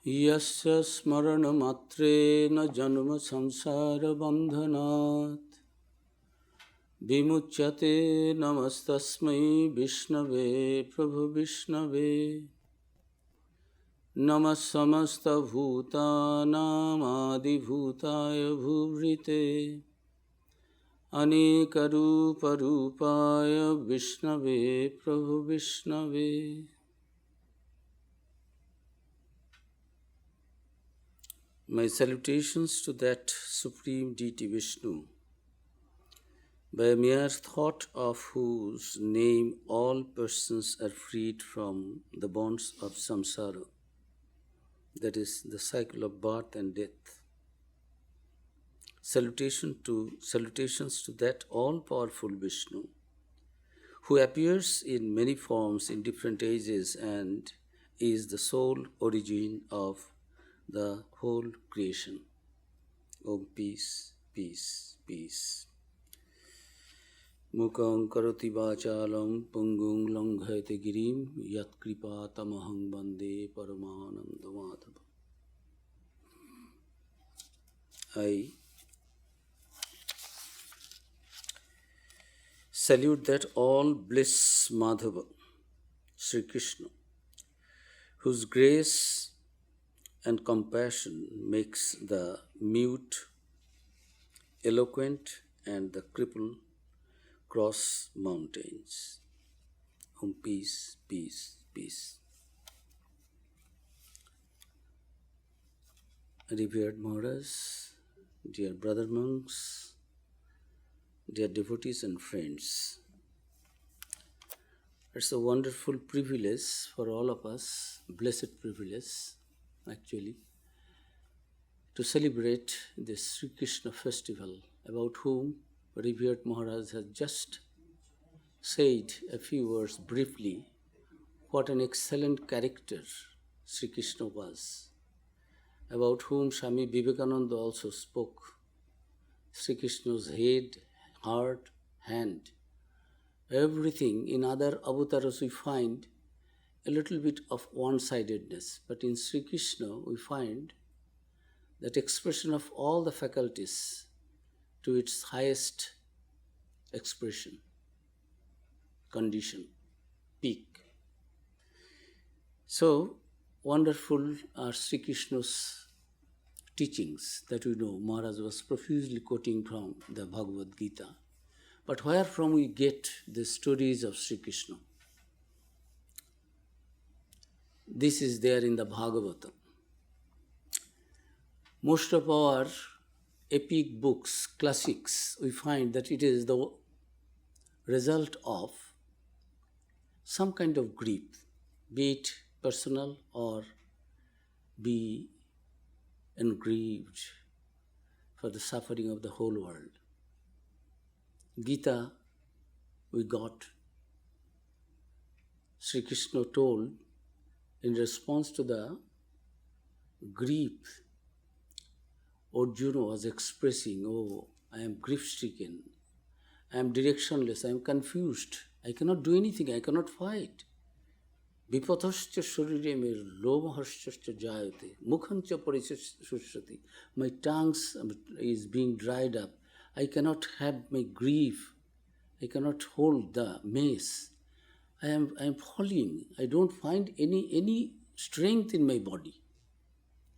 यस्य स्मरणमात्रेण जन्म संसारबन्धनात् विमुच्यते नमस्तस्मै विष्णवे प्रभुविष्णवे नमः समस्तभूतानामादिभूताय भूभृते अनेकरूपरूपाय विष्णवे प्रभुविष्णवे My salutations to that Supreme Deity Vishnu, by a mere thought of whose name all persons are freed from the bonds of samsara, that is, the cycle of birth and death. Salutations to that all-powerful Vishnu, who appears in many forms in different ages and is the sole origin of the whole creation. Om peace, peace, peace. Mukhaṁ karoti vācālaṁ pungung langhayate girim yat kripa tamaham bande paramananda madhava. I salute that all bliss Madhava, Sri Krishna, whose grace and compassion makes the mute eloquent and the cripple cross mountains. Om peace, peace, peace. Revered Maharaj, dear brother monks, dear devotees and friends, it's a wonderful privilege for all of us, blessed privilege, actually, to celebrate this Sri Krishna festival, about whom revered Maharaj has just said a few words briefly. What an excellent character Sri Krishna was, about whom Swami Vivekananda also spoke. Sri Krishna's head, heart, hand, everything. In other avatars we find a little bit of one-sidedness, but in Sri Krishna we find that expression of all the faculties to its highest expression, condition, peak. So wonderful are Sri Krishna's teachings that we know. Maharaj was profusely quoting from the Bhagavad Gita. But where from we get the stories of Sri Krishna? This is there in the Bhagavatam. Most of our epic books, classics, we find that it is the result of some kind of grief, be it personal or be engraved for the suffering of the whole world. Gita, we got, Sri Krishna told in response to the grief Arjuna was expressing, oh, I am grief-stricken, I am directionless, I am confused, I cannot do anything, I cannot fight. Vipathascha sharire me lomahascha jayate, mukhancha parishushati. My tongue is being dried up. I cannot have my grief. I cannot hold the mace. I am falling. I don't find any strength in my body.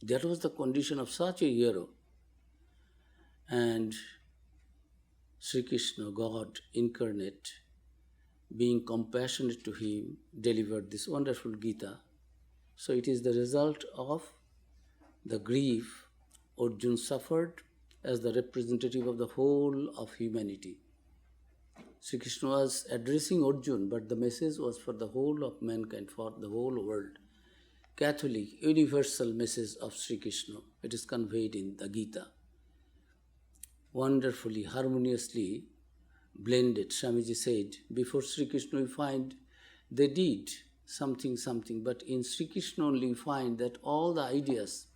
That was the condition of such a hero. And Sri Krishna, God incarnate, being compassionate to him, delivered this wonderful Gita. So it is the result of the grief Arjuna suffered as the representative of the whole of humanity. Sri Krishna was addressing Arjuna, but the message was for the whole of mankind, for the whole world. Catholic, universal message of Sri Krishna. It is conveyed in the Gita. Wonderfully, harmoniously blended. Swamiji said, before Sri Krishna we find they did something, but in Sri Krishna only we find that all the ideas,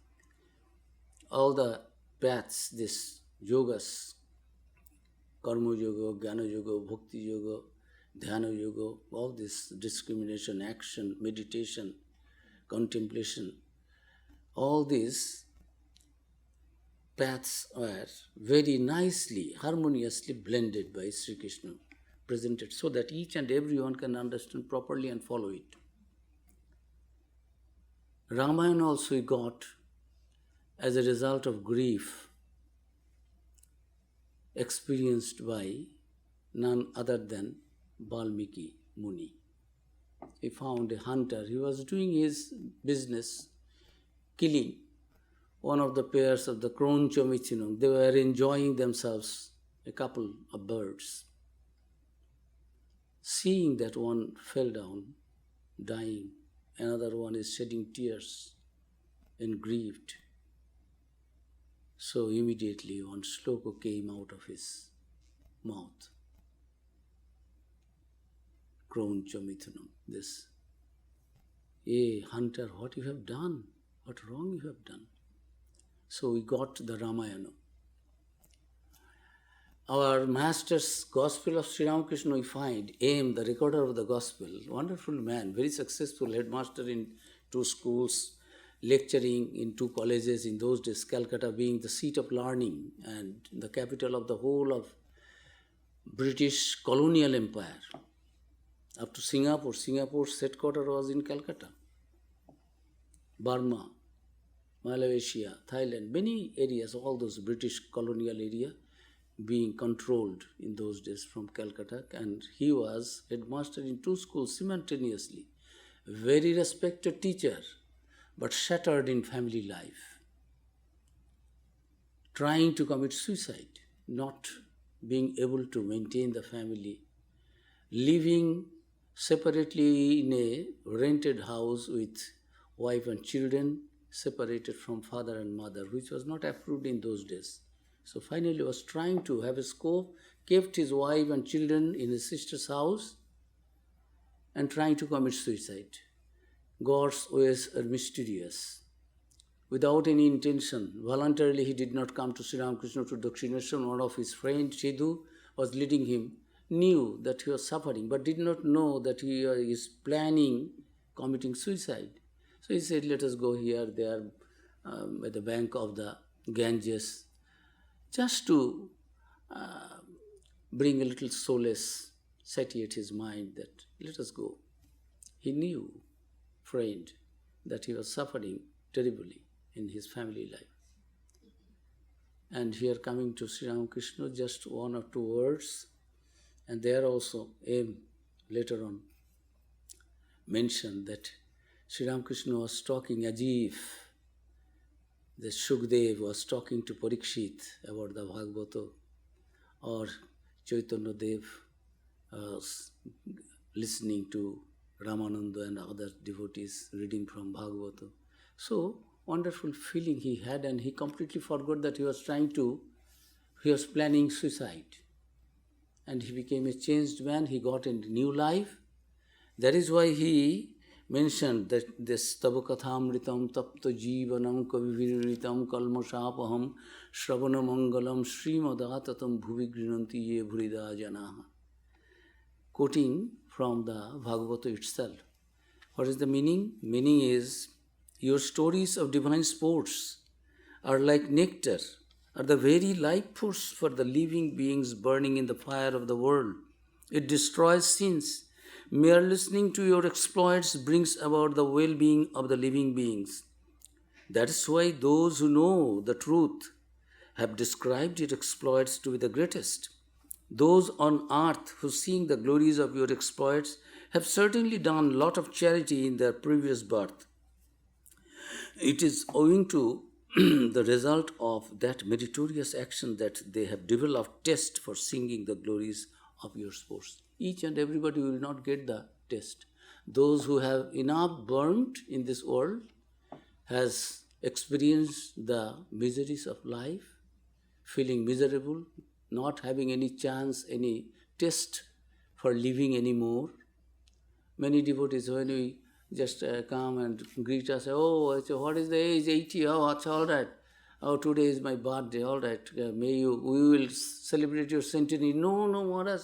all the paths, this yogas, karma yoga, jnana yoga, bhakti yoga, dhyana yoga, all this discrimination, action, meditation, contemplation, All these paths were very nicely, harmoniously blended by Sri Krishna, presented so that each and everyone can understand properly and follow it. Ramayana also he got as a result of grief experienced by none other than Valmiki Muni. He found a hunter. He was doing his business, killing one of the pairs of the Kronchomichinum. They were enjoying themselves, a couple of birds. Seeing that one fell down, dying, another one is shedding tears and grieved. So immediately one sloka came out of his mouth. Kronchomichinum, this. Hey, hunter, what you have done? What wrong you have done? So we got the Ramayana. Our master's Gospel of Sri Ramakrishna, we find M, the recorder of the Gospel, wonderful man, very successful headmaster in 2 schools, lecturing in 2 colleges in those days, Calcutta being the seat of learning and the capital of the whole of British colonial empire. Up to Singapore, Singapore's headquarters was in Calcutta. Burma, Malaysia, Thailand, many areas, all those British colonial area being controlled in those days from Calcutta, and he was headmaster in 2 schools simultaneously. Very respected teacher, but shattered in family life. Trying to commit suicide, not being able to maintain the family, living separately in a rented house with wife and children, separated from father and mother, which was not approved in those days. So finally was trying to have a scope, kept his wife and children in his sister's house and trying to commit suicide. God's ways are mysterious. Without any intention, voluntarily he did not come to Sri Ramakrishna to Dakshineshwar. One of his friends, Sidhu, was leading him, knew that he was suffering, but did not know that he is planning committing suicide. So he said, let us go here, there, at the bank of the Ganges, just to bring a little solace, satiate his mind that let us go. He knew, friend, that he was suffering terribly in his family life. And here coming to Sri Ramakrishna, just 1 or 2 words, and there also later on mentioned that Sri Ramakrishna was talking as if the Shukdev was talking to Parikshit about the Bhagavata, or Chaitanya Dev listening to Ramananda and other devotees reading from Bhagavata. So, wonderful feeling he had, and he completely forgot that he was planning suicide. And he became a changed man, he got a new life. That is why he mentioned that this Tabakathamritam tapta jivanam kaviviritam kalmasapaham shravana mangalam srimadatatam bhuvigrinanti ye bhurida janaha. Quoting from the Bhagavata itself. What is the meaning? Meaning is, your stories of divine sports are like nectar, are the very life force for the living beings burning in the fire of the world. It destroys sins. Mere listening to your exploits brings about the well-being of the living beings. That is why those who know the truth have described your exploits to be the greatest. Those on earth who seeing the glories of your exploits have certainly done a lot of charity in their previous birth. It is owing to the result of that meritorious action that they have developed taste for singing the glories of your sports. Each and everybody will not get the taste. Those who have enough burnt in this world has experienced the miseries of life, feeling miserable, not having any chance, any taste for living anymore. Many devotees, when we just come and greet us, oh, what is the age? 80, oh, it's all right. Oh, today is my birthday, all right. We will celebrate your centenary. No, Maharaj.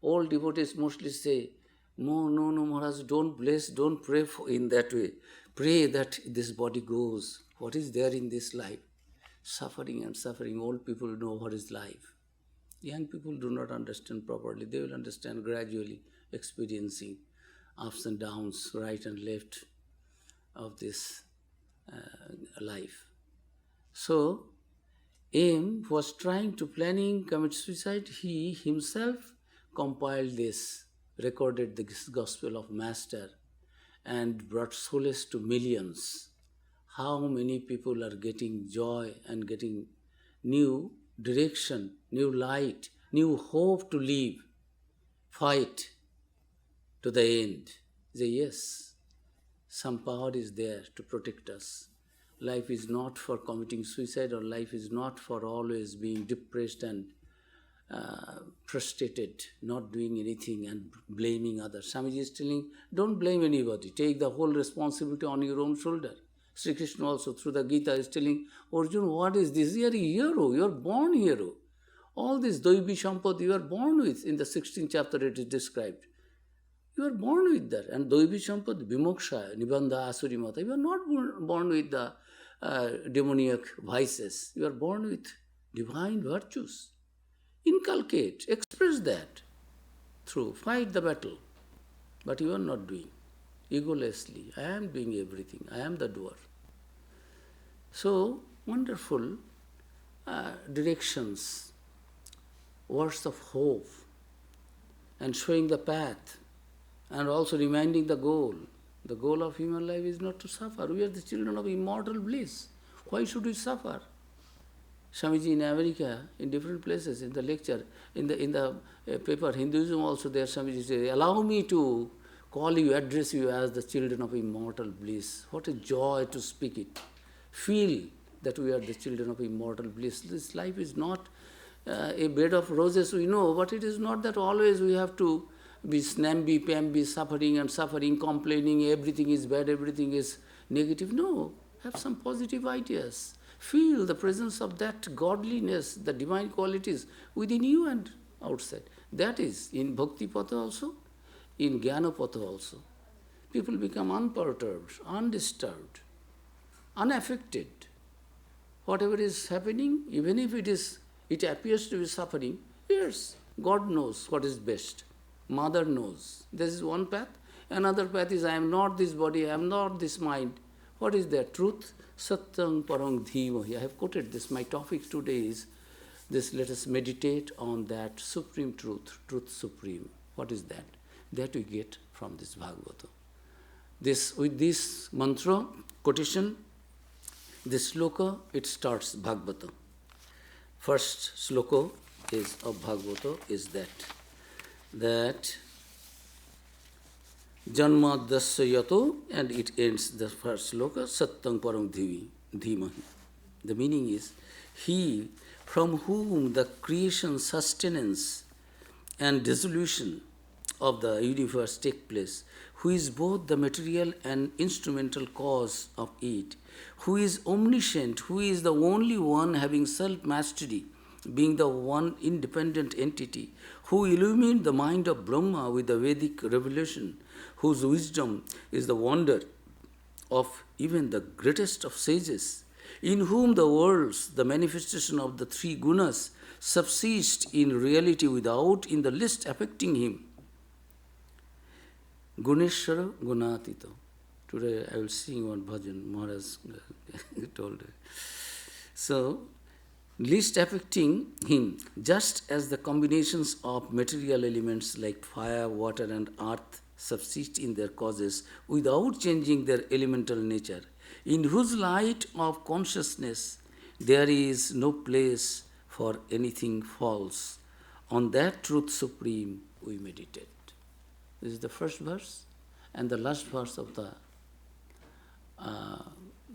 All devotees mostly say, no, Maharaj, don't bless, don't pray in that way. Pray that this body goes. What is there in this life? Suffering and suffering. Old people know what is life. Young people do not understand properly. They will understand gradually, experiencing ups and downs, right and left of this life. So, M was trying to planning commit suicide. He himself compiled this, recorded the gospel of Master, and brought solace to millions. How many people are getting joy and getting new direction, new light, new hope to live, fight to the end. Say, yes, some power is there to protect us. Life is not for committing suicide, or life is not for always being depressed and frustrated, not doing anything and blaming others. Swamiji is telling, don't blame anybody. Take the whole responsibility on your own shoulder. Sri Krishna also through the Gita is telling, Arjuna, what is this? You are a hero. You are born hero. All this Daivi Sampad you are born with. In the 16th chapter it is described. You are born with that. And Daivi Sampad, Vimoksha, Nibandha, Asuri Mata. You are not born with the demoniac vices. You are born with divine virtues. Inculcate, express that through, fight the battle. But you are not doing. Egolessly, I am doing everything. I am the doer. So, wonderful directions, words of hope, and showing the path, and also reminding the goal. The goal of human life is not to suffer. We are the children of immortal bliss. Why should we suffer? Swamiji in America, in different places, in the lecture, in the paper, Hinduism also there, Swamiji says, allow me to call you, address you as the children of immortal bliss. What a joy to speak it. Feel that we are the children of immortal bliss. This life is not a bed of roses, we know, but it is not that always we have to be namby-pamby, suffering and suffering, complaining, everything is bad, everything is negative. No, have some positive ideas. Feel the presence of that godliness, the divine qualities within you and outside. That is in Bhakti Patha also, in Jnana Patha also. People become unperturbed, undisturbed, unaffected. Whatever is happening, even if it appears to be suffering, yes, God knows what is best. Mother knows. This is one path. Another path is, I am not this body, I am not this mind. What is that? Truth. Satyam parang dhimahi. I have quoted this. My topic today is this. Let us meditate on that supreme truth, truth supreme. What is that? That we get from this Bhagavata. With this mantra, quotation, this sloka, it starts Bhagavata. First sloka is of Bhagavata is that Janmadasya yato, and it ends the first sloka, Satyam param dhimahi. The meaning is, he from whom the creation, sustenance and dissolution of the universe take place, who is both the material and instrumental cause of it, who is omniscient, who is the only one having self-mastery, being the one independent entity, who illumined the mind of Brahma with the Vedic revelation, whose wisdom is the wonder of even the greatest of sages, in whom the worlds, the manifestation of the three gunas, subsist in reality without in the least affecting him. Guneshwara Gunatito. Today I will sing one bhajan, Maharaj told. So, least affecting him, just as the combinations of material elements like fire, water and earth subsist in their causes without changing their elemental nature, in whose light of consciousness there is no place for anything false. On that truth supreme we meditate. This is the first verse, and the last verse of the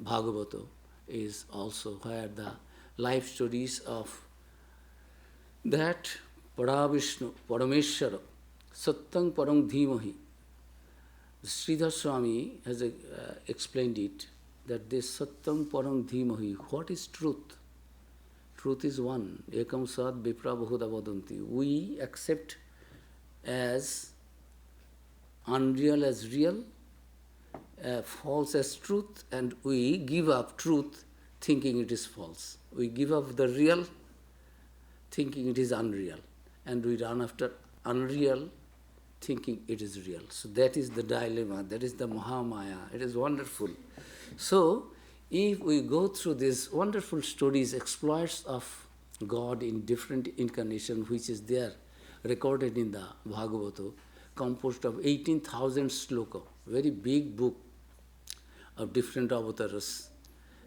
Bhagavata is also where the life stories of that Paravishnu, Parameshwara, Satyam Parang Dhimahi. Sridhar Swami has explained it, that this Satyam Parang Dhimahi, what is truth? Truth is one. Ekam Sad Vipra Bahuda Vadanti. We accept as unreal as real, false as truth, and we give up truth thinking it is false. We give up the real thinking it is unreal, and we run after unreal thinking it is real. So that is the dilemma, that is the Mahamaya. It is wonderful. So if we go through these wonderful stories, exploits of God in different incarnations, which is there recorded in the Bhagavata, composed of 18,000 sloka, very big book of different avatars,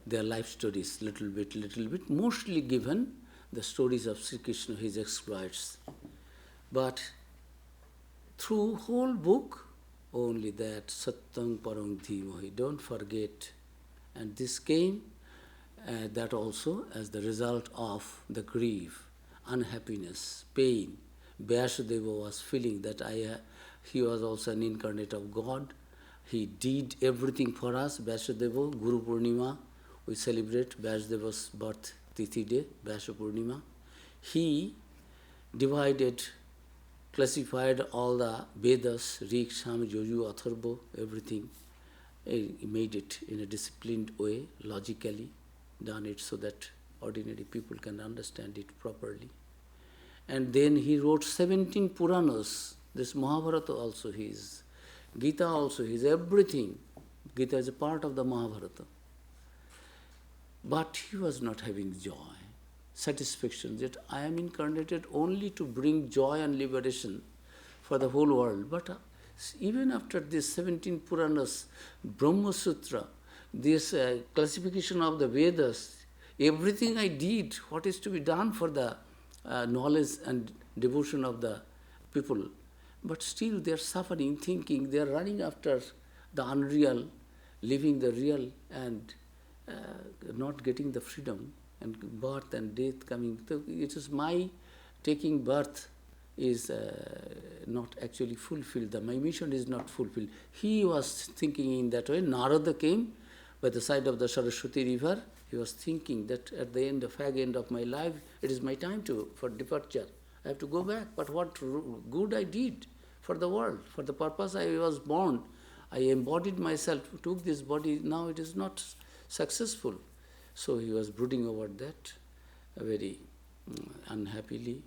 their life stories, little bit, mostly given the stories of Sri Krishna, his exploits. But through whole book, only that Satyam Parang Dhimahi, don't forget. And this came, that also as the result of the grief, unhappiness, pain. Vyasadeva was feeling that he was also an incarnate of God. He did everything for us. Vyasadeva, Guru Purnima, we celebrate Vyasadeva's birth Tithi day, Vyasa Purnima. He divided, classified all the Vedas, Rig, Sam, Joju, Atharva, everything. He made it in a disciplined way, logically, done it so that ordinary people can understand it properly. And then he wrote 17 Puranas. This Mahabharata also his, Gita also his, everything. Gita is a part of the Mahabharata. But he was not having joy, satisfaction, that I am incarnated only to bring joy and liberation for the whole world. But even after this 17 Puranas, Brahma Sutra, this classification of the Vedas, everything I did, what is to be done for the knowledge and devotion of the people. But still they are suffering, thinking, they are running after the unreal, living the real, and not getting the freedom, and birth and death coming. So it is my taking birth is not actually fulfilled. My mission is not fulfilled. He was thinking in that way. Narada came by the side of the Saraswati river. He was thinking that at the end, the fag end of my life, it is my time for departure. I have to go back. But what good I did for the world, for the purpose I was born. I embodied myself, took this body, now it is not successful. So he was brooding over that very unhappily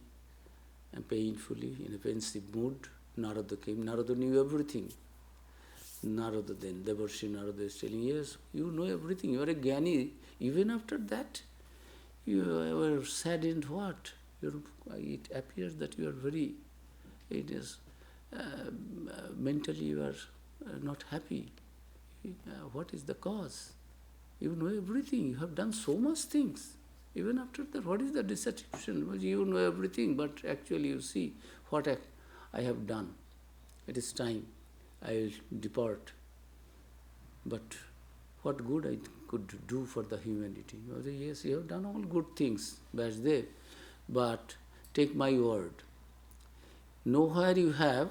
and painfully, in a pensive mood. Narada came. Narada knew everything. Narada then, Devarshi Narada is telling, yes, you know everything, you are a Jnani. Even after that, you were saddened what? It appears that you are very, it is, mentally you are not happy. What is the cause? You know everything, you have done so much things. Even after that, what is the dissatisfaction? Well, you know everything, but actually you see what I have done. It is time, I will depart. But what good I could do for the humanity? You say, yes, you have done all good things, Vasudev, but take my word. Nowhere you have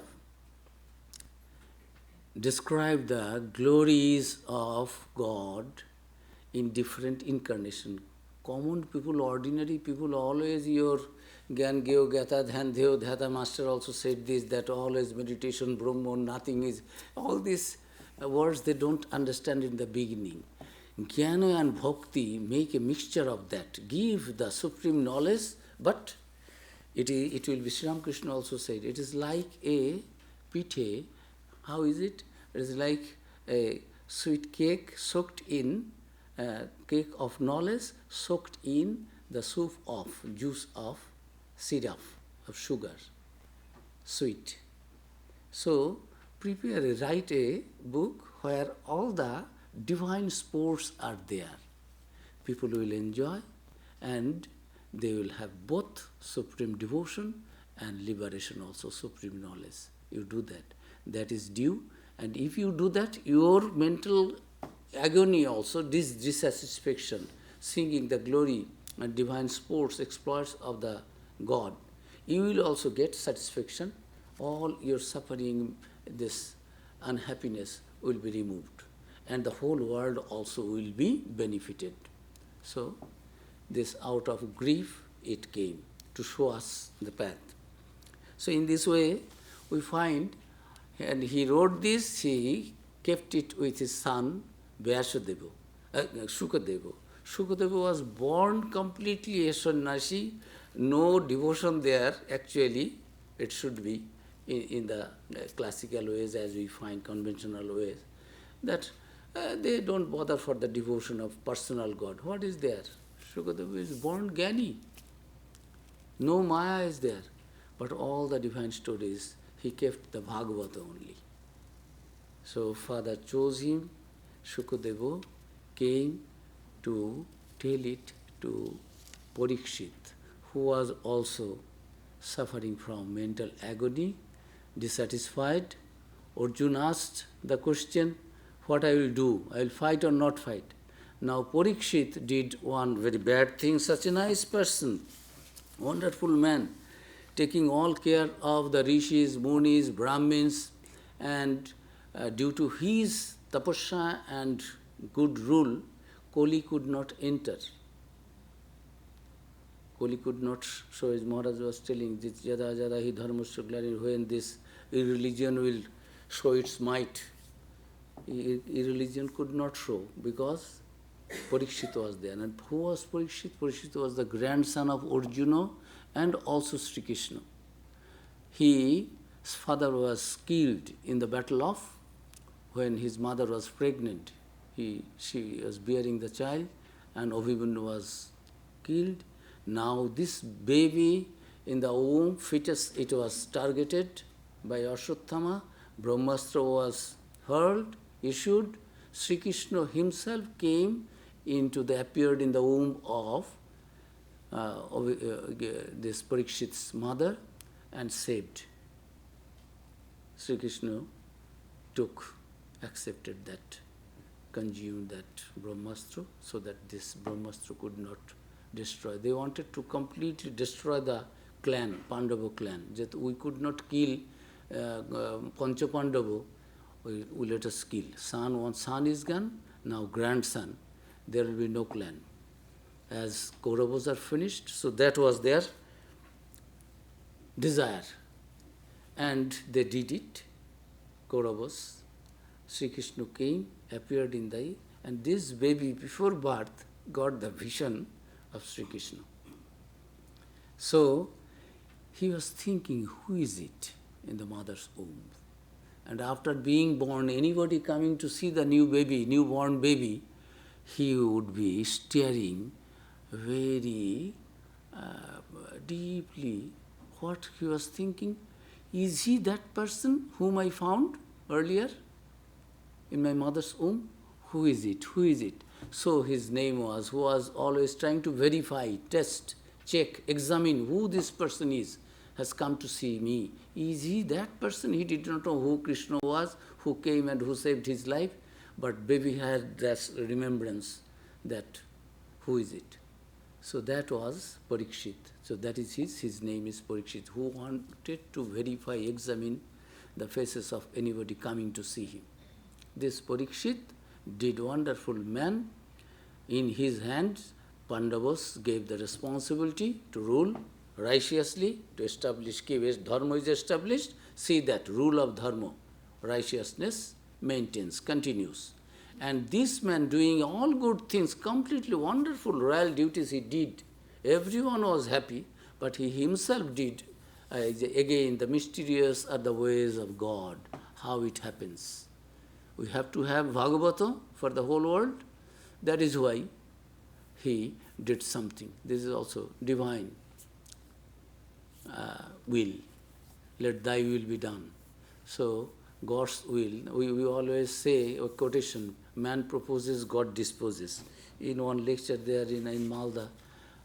described the glories of God in different incarnations. Common people, ordinary people, always your Gyan Gyo Gata Dhyan Dhyo Dhyata Master also said this, that always meditation, Brahman, nothing is. All these words they don't understand in the beginning. Jnana and Bhakti make a mixture of that, give the supreme knowledge, but it will be, Sri Ramakrishna also said, it is like a pithe. How is it? It is like a sweet cake soaked in, cake of knowledge soaked in the soup of juice of syrup, of sugar, sweet. So, write a book where all the divine sports are there. People will enjoy and they will have both supreme devotion and liberation also, supreme knowledge. You do that. That is due. And if you do that, your mental agony also, this dissatisfaction, singing the glory and divine sports, exploits of the God, you will also get satisfaction. All your suffering, this unhappiness will be removed. And the whole world also will be benefited. So, this out of grief, it came to show us the path. So, in this way, we find, and he wrote this, he kept it with his son Vyasadeva, Shukadeva. Shukadeva was born completely a sannyasi, no devotion there actually, it should be in the classical ways as we find conventional ways, that they don't bother for the devotion of personal God. What is there? Shukadeva is born Gyani. No Maya is there. But all the divine stories, he kept the Bhagavata only. So father chose him, Shukadeva came to tell it to Parikshit, who was also suffering from mental agony, dissatisfied. Arjuna asked the question, what I will do? I will fight or not fight? Now Parikshit did one very bad thing, such a nice person, wonderful man, taking all care of the rishis, munis, brahmins, and due to his tapasya and good rule, Kali could not enter. Kali could not, so as Maharaj was telling, this jada jada hi dharmasya glari, when this irreligion will show its might, irreligion could not show, because Parikshit was there. And who was Parikshit? Parikshit was the grandson of Arjuna and also Sri Krishna. His father was killed in the battle of, when his mother was pregnant. She was bearing the child and Abhimanyu was killed. Now this baby in the womb, fetus, it was targeted by Ashwatthama. Brahmastra was hurled, issued. Sri Krishna himself appeared in the womb of this Parikshit's mother and saved. Sri Krishna accepted that, consumed that Brahmastra, so that this Brahmastra could not destroy. They wanted to completely destroy the clan, Pandava clan, that we could not kill Pancha Pandava, we let us kill. Son is gone, now grandson, there will be no clan. As Kauravas are finished, so that was their desire. And they did it, Kauravas. Sri Krishna came, appeared in the, and this baby before birth got the vision of Sri Krishna. So he was thinking, who is it in the mother's womb? And after being born, anybody coming to see the newborn baby, he would be staring very deeply. What he was thinking, is he that person whom I found earlier in my mother's womb? Who is it? Who is it? So his name was, who was always trying to verify, test, check, examine who this person is, has come to see me. Is he that person? He did not know who Krishna was, who came and who saved his life, but baby had that remembrance that who is it? So that was Parikshit. So that is his name is Parikshit, who wanted to verify, examine the faces of anybody coming to see him. This Parikshit did wonderful man. In his hands, Pandavas gave the responsibility to rule righteously, to establish, dharma is established, see that rule of dharma, righteousness maintains, continues. And this man doing all good things, completely wonderful royal duties he did. Everyone was happy, but he himself did. Again, the mysterious are the ways of God, how it happens. We have to have Bhagavata for the whole world. That is why he did something. This is also divine will. Let thy will be done. So, God's will, we always say a quotation, man proposes, God disposes. In one lecture there in Malda,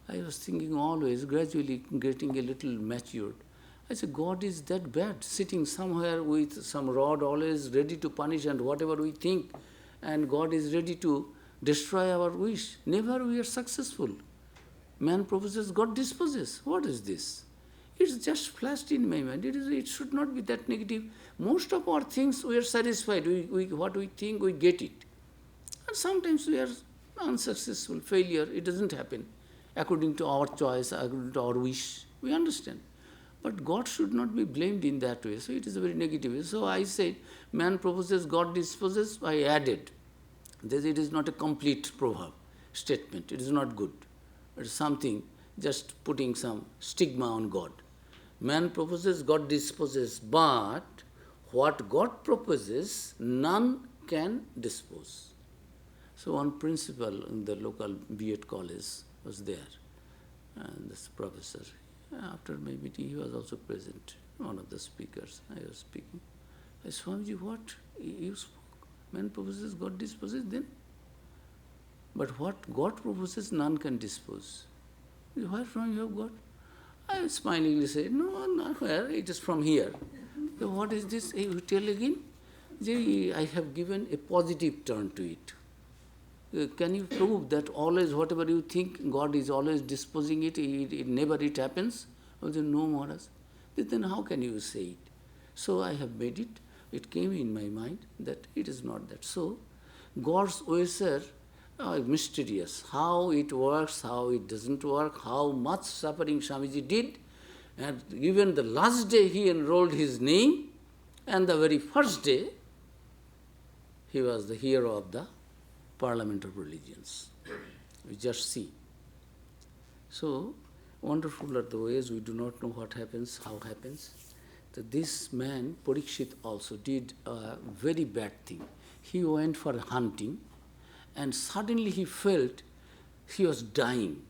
I was thinking always, gradually getting a little matured. I said, God is that bad, sitting somewhere with some rod, always ready to punish and whatever we think, and God is ready to destroy our wish. Never we are successful. Man proposes, God disposes. What is this? It's just flashed in my mind. It should not be that negative. Most of our things we are satisfied. What we think, we get it. And sometimes we are unsuccessful, failure. It doesn't happen according to our choice, according to our wish. We understand. But God should not be blamed in that way. So it is a very negative way. So I said, man proposes, God disposes. I added that it is not a complete proverb statement. It is not good. It is something just putting some stigma on God. Man proposes, God disposes. But what God proposes, none can dispose. So one principal in the local B.Ed college was there, and this professor, after my meeting, he was also present, one of the speakers. I was speaking. I said, Swamiji, what? You spoke. Man proposes, God disposes, then? But what God proposes, none can dispose. Where from you have got? I smilingly said, no, not where, it is from here. So what is this? You tell again? I have given a positive turn to it. Can you prove that always whatever you think, God is always disposing it, never it happens? I said, no, Maharaj. Then how can you say it? So I have made it. It came in my mind that it is not that. So God's ways are mysterious. How it works, how it doesn't work, how much suffering Swamiji did. And even the last day he enrolled his name, and the very first day he was the hero of the Parliament of Religions. We just see. So, wonderful are the ways we do not know what happens, how happens. So this man, Parikshit, also did a very bad thing. He went for hunting, and suddenly he felt he was dying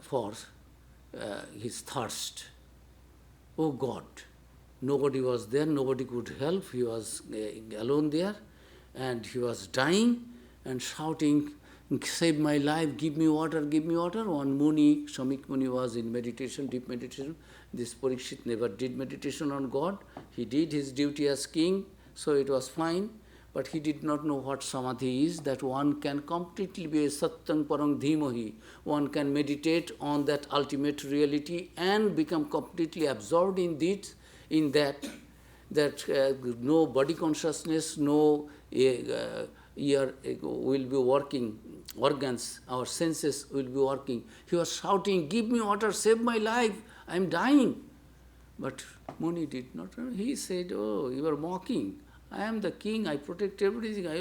for his thirst. Oh God! Nobody was there, nobody could help. He was alone there, and he was dying and shouting, save my life, give me water, give me water. One Muni, Shamik Muni, was in meditation, deep meditation. This Parikshit never did meditation on God. He did his duty as king, so it was fine. But he did not know what samadhi is, that one can completely be a satyam parang dhimahi. One can meditate on that ultimate reality and become completely absorbed in it, in that no body consciousness, no ear will be working, organs, our senses will be working. He was shouting, give me water, save my life, I am dying. But Muni did not. He said, oh, you are mocking. I am the king, I protect everything. I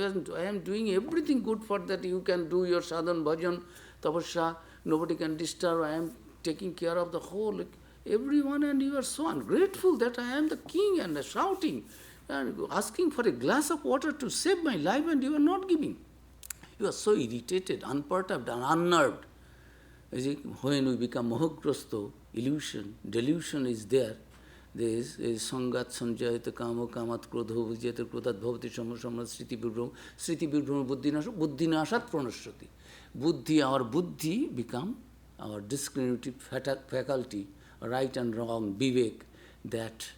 am doing everything good for that. You can do your sadhan, bhajan, tapasya, nobody can disturb. I am taking care of the whole, everyone, and you are so ungrateful that I am the king, and shouting and asking for a glass of water to save my life, and you are not giving. You are so irritated, unperturbed, and unnerved. When we become mohagrasto, illusion, delusion is there. There is sangat sanjayata kamo kamat krodho vijayata krodat bhavati samsamad sriti vibhrama buddhinashat pranashrati. Buddhi, our buddhi become our discriminative faculty, right and wrong, vivek, that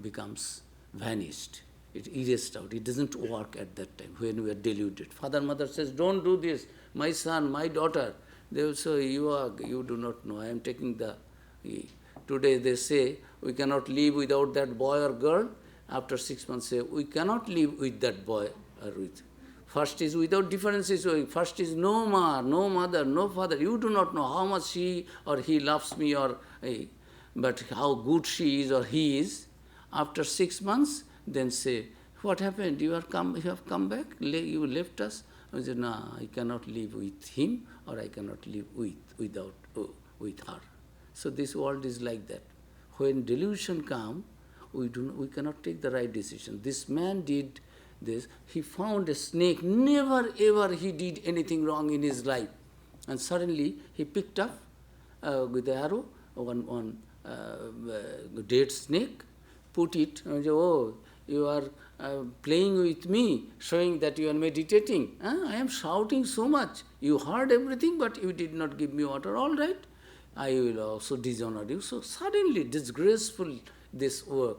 becomes vanished. It erased out. It doesn't work at that time when we are deluded. Father, mother says, don't do this. My son, my daughter. They will say, you do not know. I am taking the... Today they say, we cannot live without that boy or girl. After 6 months say, we cannot live with that boy or with. First is without differences. First is no ma, no mother, no father. You do not know how much she or he loves me, or but how good she is or he is. After 6 months, then say, what happened? You have come back? You left us? I say, no, I cannot live with him, or I cannot live with her. So this world is like that. When delusion comes, we cannot take the right decision. This man did this. He found a snake. Never ever he did anything wrong in his life. And suddenly he picked up with the arrow one dead snake, put it, and say, oh, you are playing with me, showing that you are meditating. I am shouting so much. You heard everything, but you did not give me water. All right, I will also dishonor you. So suddenly, disgraceful this work,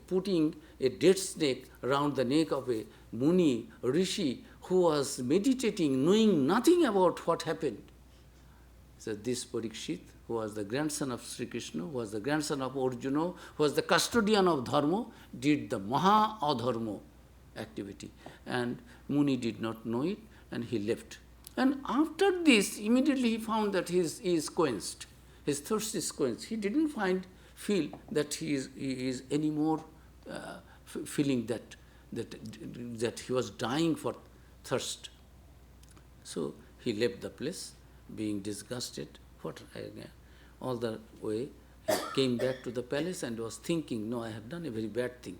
putting a dead snake around the neck of a Muni, Rishi, who was meditating, knowing nothing about what happened. So this Parikshit, who was the grandson of Sri Krishna, who was the grandson of Arjuna, who was the custodian of Dharma, did the Maha-Adharma activity. And Muni did not know it, and he left. And after this, immediately he found that he is quenched. his thirst is quenched. He didn't feel that he is any more feeling that he was dying for thirst. So he left the place, being disgusted. All the way, he came back to the palace and was thinking, no, I have done a very bad thing.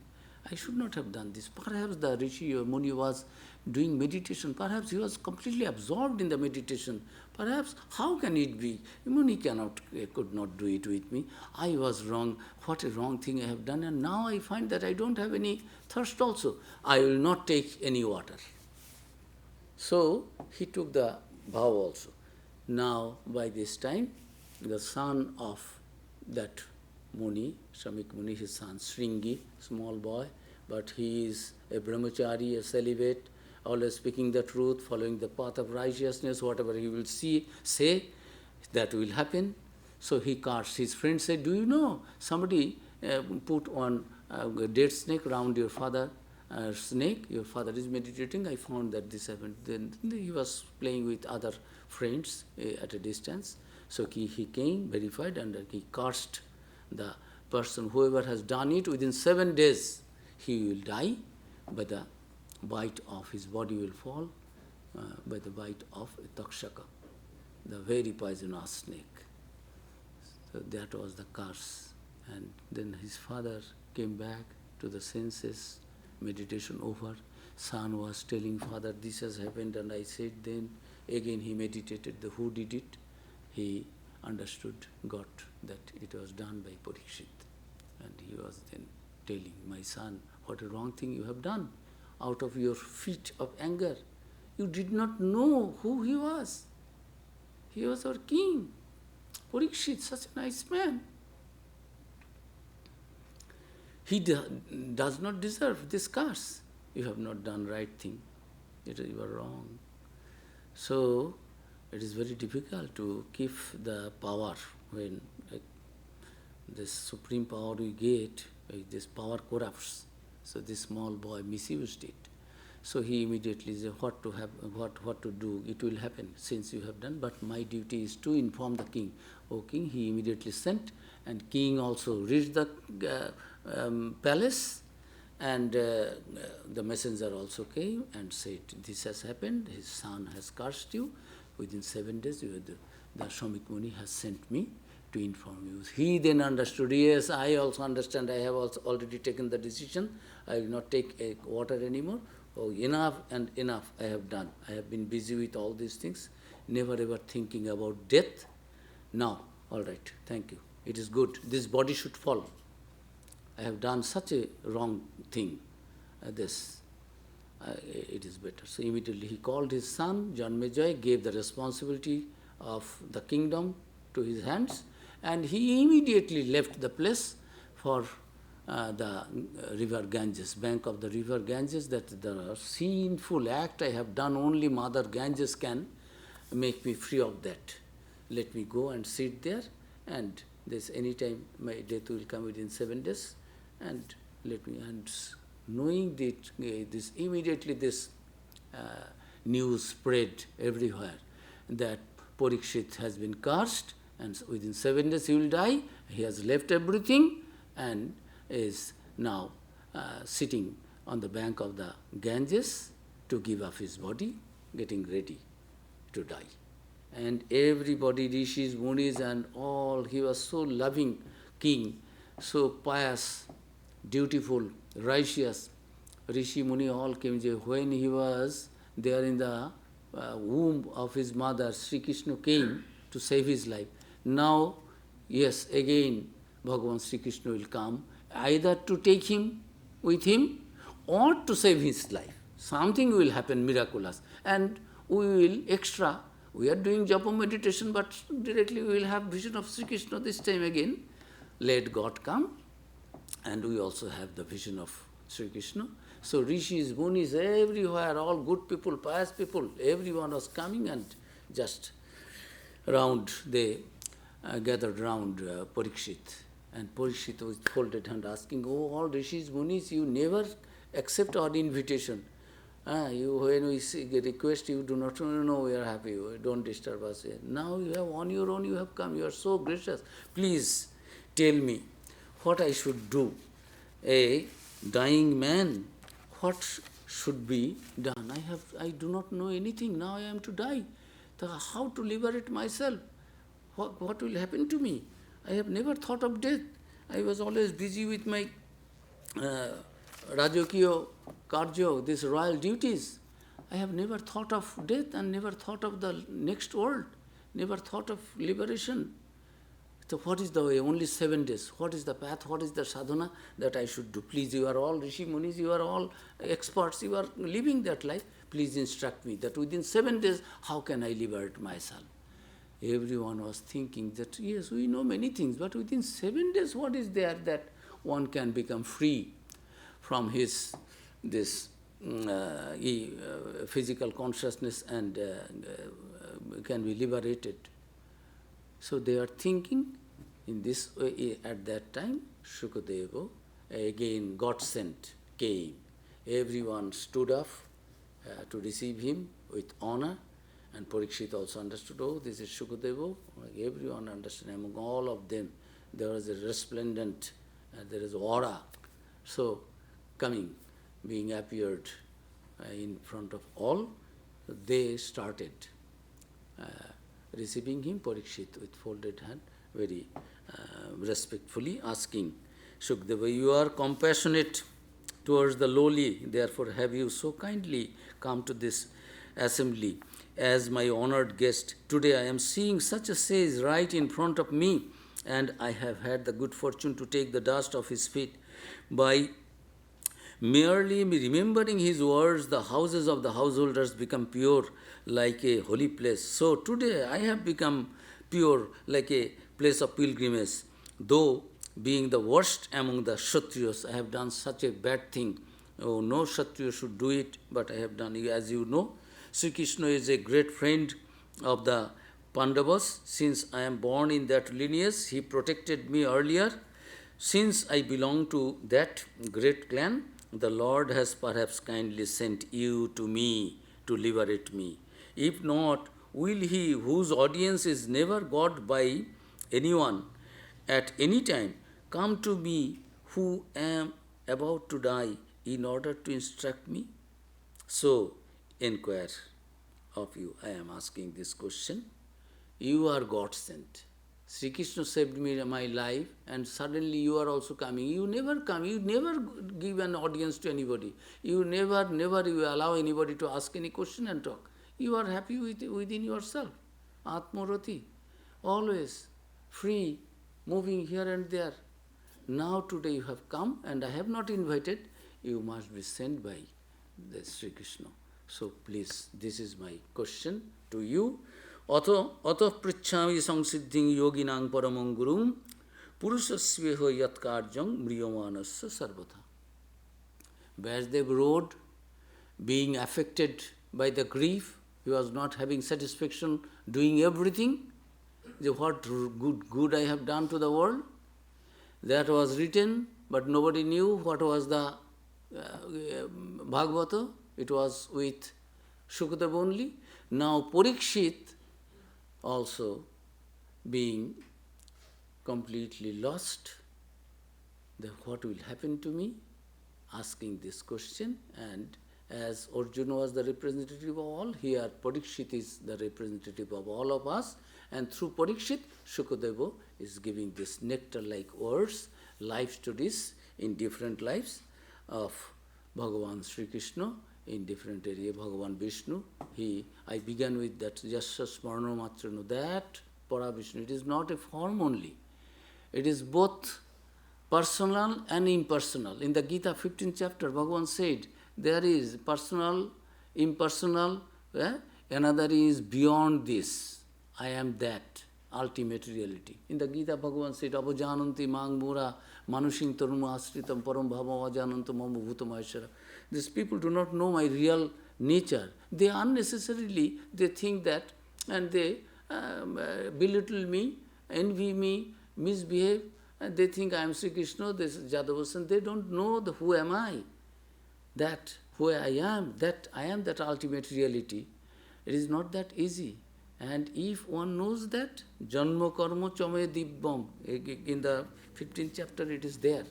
I should not have done this. Perhaps the Rishi or Muni was doing meditation. Perhaps he was completely absorbed in the meditation. Perhaps, how can it be? Muni could not do it with me. I was wrong. What a wrong thing I have done. And now I find that I don't have any thirst also. I will not take any water. So he took the vow also. Now, by this time, the son of that Muni, Shamik Muni, his son, Shringi, small boy, but he is a brahmachari, a celibate, always speaking the truth, following the path of righteousness, whatever he will say, that will happen. So he cursed. His friend said, do you know, somebody put on a dead snake around your father, snake, your father is meditating, I found that this happened. Then he was playing with other friends at a distance. So he came, verified, and he cursed the person, whoever has done it, within 7 days he will die, by the bite of his body will fall, by the bite of a takshaka, the very poisonous snake. So that was the curse. And then his father came back to the senses, meditation over. Son was telling father, this has happened, and I said then, again he meditated, who did it? He understood, got that it was done by Parikshit. And he was then telling, my son, what a wrong thing you have done. Out of your fit of anger, you did not know who he was. He was our king. Parikshit, such a nice man. He does not deserve this curse. You have not done right thing. You are wrong. So, it is very difficult to keep the power when this supreme power we get, this power corrupts. So this small boy misused it. So he immediately said, what to do? It will happen since you have done, but my duty is to inform the king. O king, he immediately sent, and king also reached the palace, and the messenger also came and said, this has happened, his son has cursed you. Within 7 days, the Shamik Muni has sent me to inform you. He then understood, yes, I also understand, I have also already taken the decision, I will not take water anymore. Oh, enough and enough I have done. I have been busy with all these things, never ever thinking about death. Now, all right, thank you. It is good. This body should fall. I have done such a wrong thing. It is better. So immediately he called his son, Janmejaya, gave the responsibility of the kingdom to his hands, and he immediately left the place for the river Ganges, bank of the river Ganges, that the sinful act I have done, only Mother Ganges can make me free of that. Let me go and sit there, and this anytime my death will come within 7 days, and let me, and knowing that this immediately this news spread everywhere that Parikshit has been cursed, and within 7 days he will die. He has left everything and is now sitting on the bank of the Ganges to give up his body, getting ready to die. And everybody, rishis, munis and all, he was so loving king, so pious, dutiful, righteous. Rishi, Muni all came. When he was there in the womb of his mother, Sri Krishna came to save his life. Now, yes, again, Bhagavan Sri Krishna will come, either to take him with him or to save his life. Something will happen miraculous. And we will extra, we are doing japa meditation, but directly we will have vision of Sri Krishna this time again. Let God come, and we also have the vision of Sri Krishna. So rishis, munis, everywhere, all good people, pious people, everyone was coming, and just round, they gathered round Parikshit. And Parikshit with folded hand asking, oh, all rishis, munis, you never accept our invitation. When we request, you do not know we are happy, don't disturb us. Now you have on your own, you have come, you are so gracious. Please tell me what I should do. A dying man, what should be done? I do not know anything. Now I am to die. So how to liberate myself? What will happen to me? I have never thought of death. I was always busy with my Rajakiya Karjo, these royal duties. I have never thought of death and never thought of the next world, never thought of liberation. So what is the way? Only 7 days. What is the path? What is the sadhana that I should do? Please, you are all Rishi Munis, you are all experts, you are living that life. Please instruct me that within 7 days, how can I liberate myself? Everyone was thinking that, yes, we know many things, but within 7 days, what is there that one can become free from his physical consciousness and can be liberated? So they are thinking in this way. At that time, Shukadeva, again God sent, came. Everyone stood up to receive him with honor. And Parikshit also understood, oh, this is Shukadeva. Everyone understood. Among all of them, there was a resplendent, there is aura. So, coming, being appeared in front of all, they started receiving him, Parikshit, with folded hand, very respectfully asking, Shukadeva, you are compassionate towards the lowly, therefore have you so kindly come to this assembly as my honored guest. Today I am seeing such a sage right in front of me, and I have had the good fortune to take the dust of his feet. By merely remembering his words, the houses of the householders become pure like a holy place. So today I have become pure like a place of pilgrimage. Though being the worst among the Kshatriyas, I have done such a bad thing. Oh, no Kshatriya should do it, but I have done it. As you know, Sri Krishna is a great friend of the Pandavas. Since I am born in that lineage, he protected me earlier. Since I belong to that great clan, the Lord has perhaps kindly sent you to me to liberate me. If not, will he, whose audience is never got by anyone at any time, come to me who am about to die in order to instruct me? So, inquire of you. I am asking this question. You are God sent. Sri Krishna saved me my life, and suddenly you are also coming. You never come. You never give an audience to anybody. You never you allow anybody to ask any question and talk. You are happy within yourself. Atmarati. Always free, moving here and there. Now today you have come, and I have not invited. You must be sent by the Sri Krishna. So please, this is my question to you. Ato prichhami samsiddhing yoginang paramam gurum purushasveho yat karjam mriyamanasya sarvatha. Vasudev rode, being affected by the grief, he was not having satisfaction, doing everything. What good I have done to the world? That was written, but nobody knew what was the Bhagavata. It was with Shukadeva only. Now Parikshit also being completely lost, then what will happen to me? Asking this question, and as Arjuna was the representative of all, here Parikshit is the representative of all of us, and through Parikshit, Shukadeva is giving this nectar-like words, life studies in different lives of Bhagavan Sri Krishna, in different area, Bhagavan Vishnu. I began with that Yasya Smarana Matrano, that Para Vishnu. It is not a form only. It is both personal and impersonal. In the Gita 15th chapter, Bhagavan said, there is personal, impersonal, another is beyond this. I am that, ultimate reality. In the Gita, Bhagavan said, Abhajananti mang mura manusing taruma asritam param bhava ajanantam mama bhutamaishara. These people do not know my real nature. They unnecessarily, they think that, and they belittle me, envy me, misbehave, and they think I am Sri Krishna, this is Jadavasan. They don't know who am I. that who I am that ultimate reality. It is not that easy. And if one knows that, Janma Karma Chame Dibbam, in the 15th chapter it is there.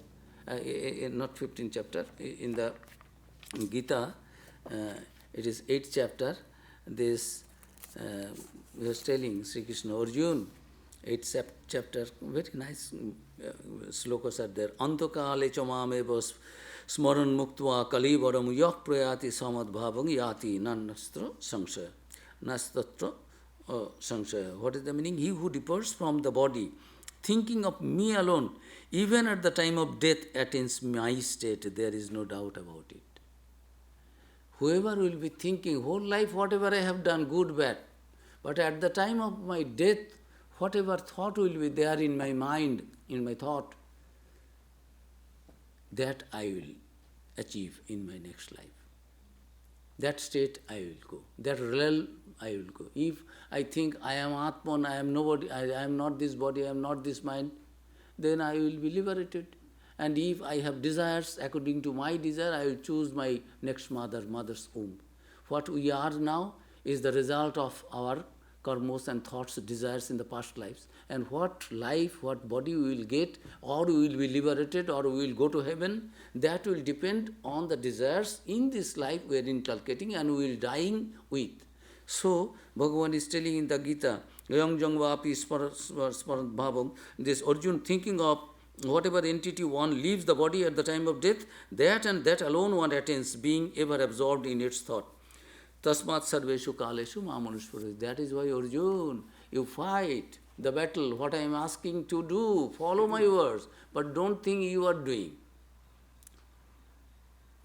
Not 15th chapter, in the Gita, it is 8th chapter, this he was telling Sri Krishna, Arjun, 8th chapter, very nice slokas are there. Antakale chamameva smaran muktva kalivaram yak prayati samad bhavang yati nanastra samsaya. Nastatra samsaya. What is the meaning? He who departs from the body, thinking of me alone, even at the time of death attains my state, there is no doubt about it. Whoever will be thinking whole life whatever I have done, good, bad, but at the time of my death, whatever thought will be there in my mind, in my thought, that I will achieve in my next life. That state I will go. That realm I will go. If I think I am Atman, I am nobody, I am not this body, I am not this mind, then I will be liberated. And if I have desires, according to my desire, I will choose my next mother's womb. What we are now is the result of our karmas and thoughts, desires in the past lives. And what life, what body we will get, or we will be liberated, or we will go to heaven, that will depend on the desires in this life we are inculcating and we will dying with. So, Bhagavan is telling in the Gita, Yang Jangvapi Smarat Bhavam, this Arjun thinking of whatever entity one leaves the body at the time of death, that and that alone one attains, being ever absorbed in its thought. Tasmat sarveshu kaleshu mahamanusvaru. That is why, Arjun, you fight the battle, what I am asking to do, follow my words, but don't think you are doing.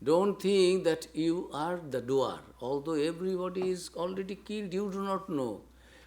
Don't think that you are the doer. Although everybody is already killed, you do not know.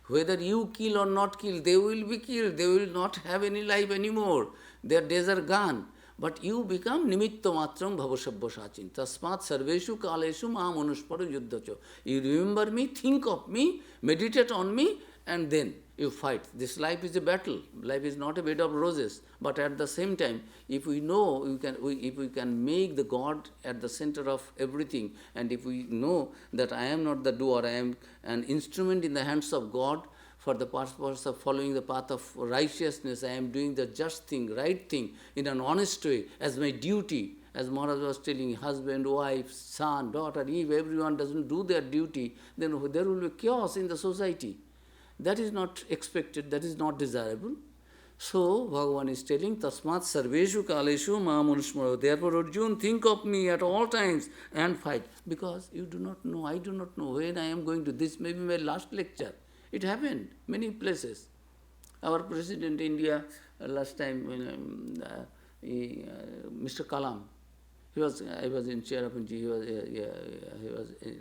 Whether you kill or not kill, they will be killed. They will not have any life anymore. Their days are gone. But you become nimitta matram bhavasabha sachin. Tasmat sarveshu kaleshu mahamanusparu yuddhacho. You remember me, think of me, meditate on me, and then you fight. This life is a battle. Life is not a bed of roses. But at the same time, if we know, if we can make the God at the center of everything, and if we know that I am not the doer, I am an instrument in the hands of God for the purpose of following the path of righteousness, I am doing the just thing, right thing, in an honest way, as my duty. As Maharaj was telling, husband, wife, son, daughter, if everyone doesn't do their duty, then there will be chaos in the society. That is not expected, that is not desirable. So, Bhagavan is telling, Tasmat sarveshu kaleshu mahamanusmaro. Therefore, Arjun, think of me at all times and fight. Because you do not know, I do not know when I am going to. This may be my last lecture. It happened many places. Our President India, last time, Mr. Kalam, I was in Cherrapunji, he was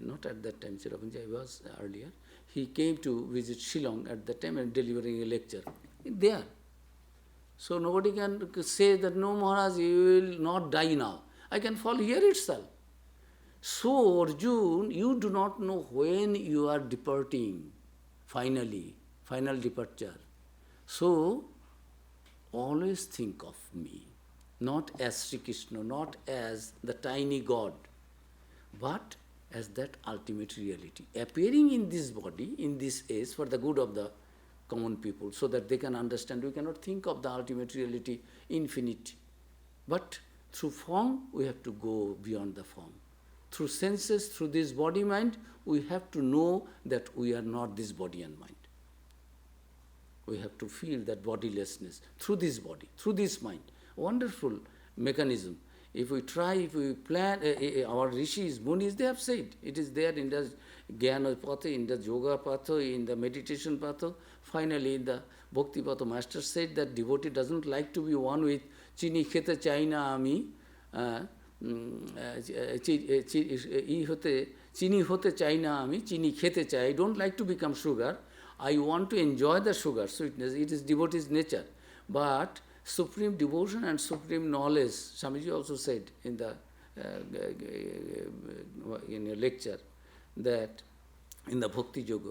not at that time Cherrapunji, I was earlier. He came to visit Shillong at that time and delivering a lecture there. So nobody can say that, no Maharaj, you will not die now. I can fall here itself. So Arjun, you do not know when you are departing, finally, final departure. So always think of me, not as Sri Krishna, not as the tiny God, but as that ultimate reality, appearing in this body, in this age, for the good of the common people, so that they can understand. We cannot think of the ultimate reality infinite. But through form, we have to go beyond the form. Through senses, through this body-mind, we have to know that we are not this body and mind. We have to feel that bodilessness through this body, through this mind. Wonderful mechanism. If we try, if we plan, our rishis, munis, they have said, it is there in the Jnana Patha, in the Yoga Patha, in the meditation Patha. Finally, in the Bhakti Patha, Master said that devotee doesn't like to be one with chini khete chaina ami, chini hote chaina ami, chini khete chai. I don't like to become sugar. I want to enjoy the sugar, sweetness. It is devotee's nature. But supreme devotion and supreme knowledge, Swamiji also said in the in a lecture, that in the Bhakti Yoga,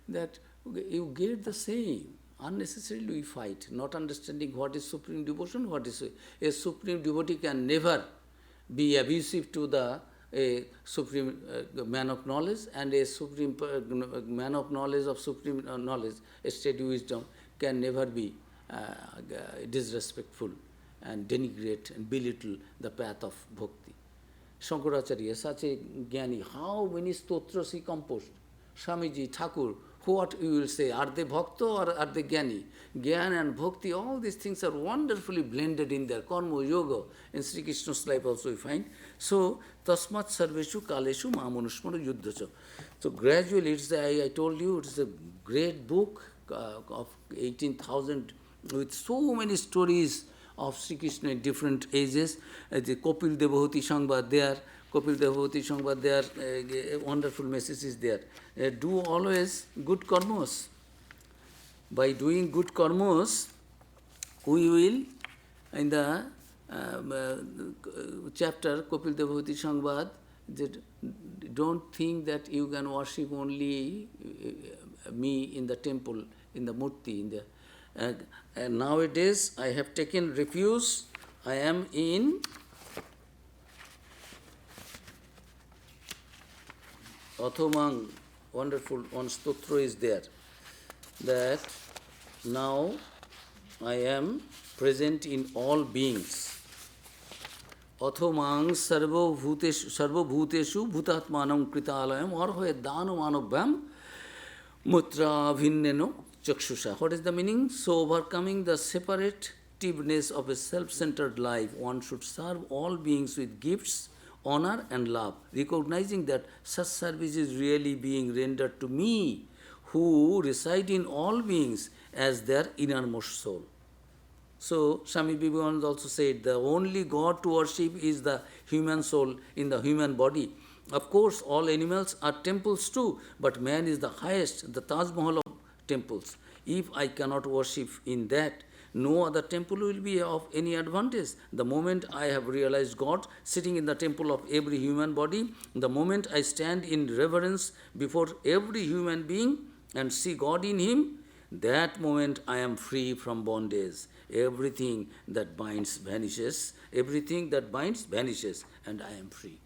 that you get the same. Unnecessarily we fight, not understanding what is supreme devotion, what is a supreme devotee can never be abusive to the a supreme man of knowledge and a supreme man of knowledge of supreme knowledge, a steady wisdom, can never be disrespectful and denigrate and belittle the path of bhakti. Shankaracharya, such a Jnani, how many stotras he composed? Swamiji, Thakur, what you will say? Are they bhakta or are they Jnani? Jnana and bhakti, all these things are wonderfully blended in their karma, yoga. In Sri Krishna's life also we find. So, tasmat sarveshu kaleshu mahamanusmara yuddhacha. So gradually, I told you, it's a great book of 18,000 with so many stories of Sri Krishna in different ages. The Kopil Devahoti Sangvad there, Kopil Devahoti Sangvad there, wonderful messages there. Do always good karmas. By doing good karmas, we will, in the chapter Kopil Devahoti Sangvad, don't think that you can worship only me in the temple, in the murti, in the and nowadays I have taken refuge. I am in Athomang, wonderful one stotra is there, that now I am present in all beings. Athomang sarvabhuteshu bhutatmanam kritalayam arhoye danumanabhyam mutra bhinneno chakshusha. What is the meaning? So overcoming the separativeness of a self-centered life, one should serve all beings with gifts, honor and love, recognizing that such service is really being rendered to me, who reside in all beings as their innermost soul. So, Swami Vivekananda also said, the only God to worship is the human soul in the human body. Of course, all animals are temples too, but man is the highest, the Taj Mahal of temples. If I cannot worship in that, no other temple will be of any advantage. The moment I have realized God sitting in the temple of every human body, the moment I stand in reverence before every human being and see God in him, that moment I am free from bondage. Everything that binds vanishes, everything that binds vanishes, and I am free.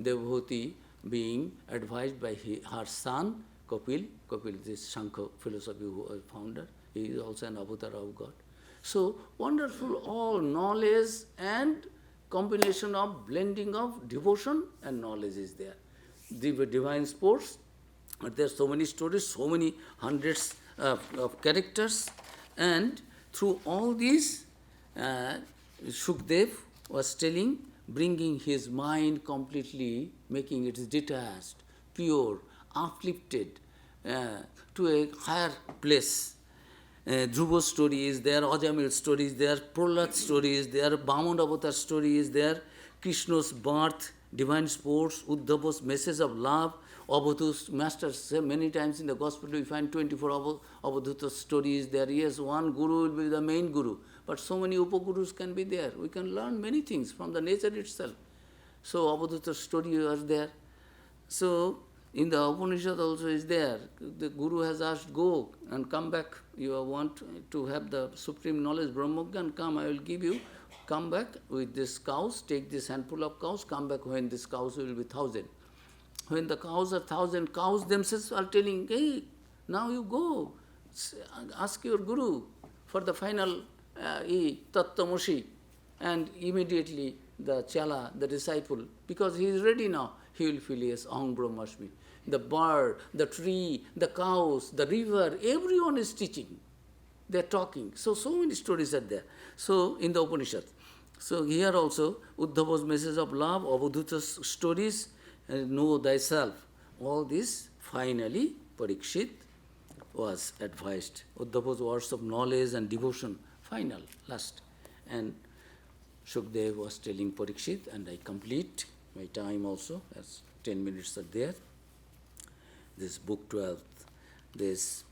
Devahoti being advised by her son, Kapil, this Shankha philosophy founder, he is also an avatar of God. So, wonderful all knowledge and combination of blending of devotion and knowledge is there. The divine sports, there are so many stories, so many hundreds of characters, and through all these, Shukdev was telling, bringing his mind completely, making it detached, pure, uplifted to a higher place. Dhruva's story is there, Ajamil's story is there, Prahlad's story is there, Bhaman Avatar's story is there, Krishna's birth, divine sports, Uddhava's message of love, Avadhuta's masters say many times in the gospel we find 24 Avadhuta's stories there. Yes, one guru will be the main guru, but so many upagurus can be there. We can learn many things from the nature itself. So Avadhuta's story is there. So in the Upanishad also is there. The guru has asked, go and come back. You want to have the supreme knowledge, Brahmagyan, come, I will give you. Come back with this cows, take this handful of cows, come back when this cows will be 1,000. When the cows are 1,000, cows themselves are telling, hey, now you go, ask your guru for the final Tattamoshi. And immediately the Chala, the disciple, because he is ready now, he will feel, yes, Aham Brahmasmi. The bird, the tree, the cows, the river, everyone is teaching. They are talking. So many stories are there. So in the Upanishad. So here also, Uddhava's message of love, Avadhuta's stories, know thyself. All this, finally, Parikshit was advised. Uddhava's words of knowledge and devotion, final, last. And Shukdev was telling Parikshit, and I complete my time also, as 10 minutes are there. This book 12, this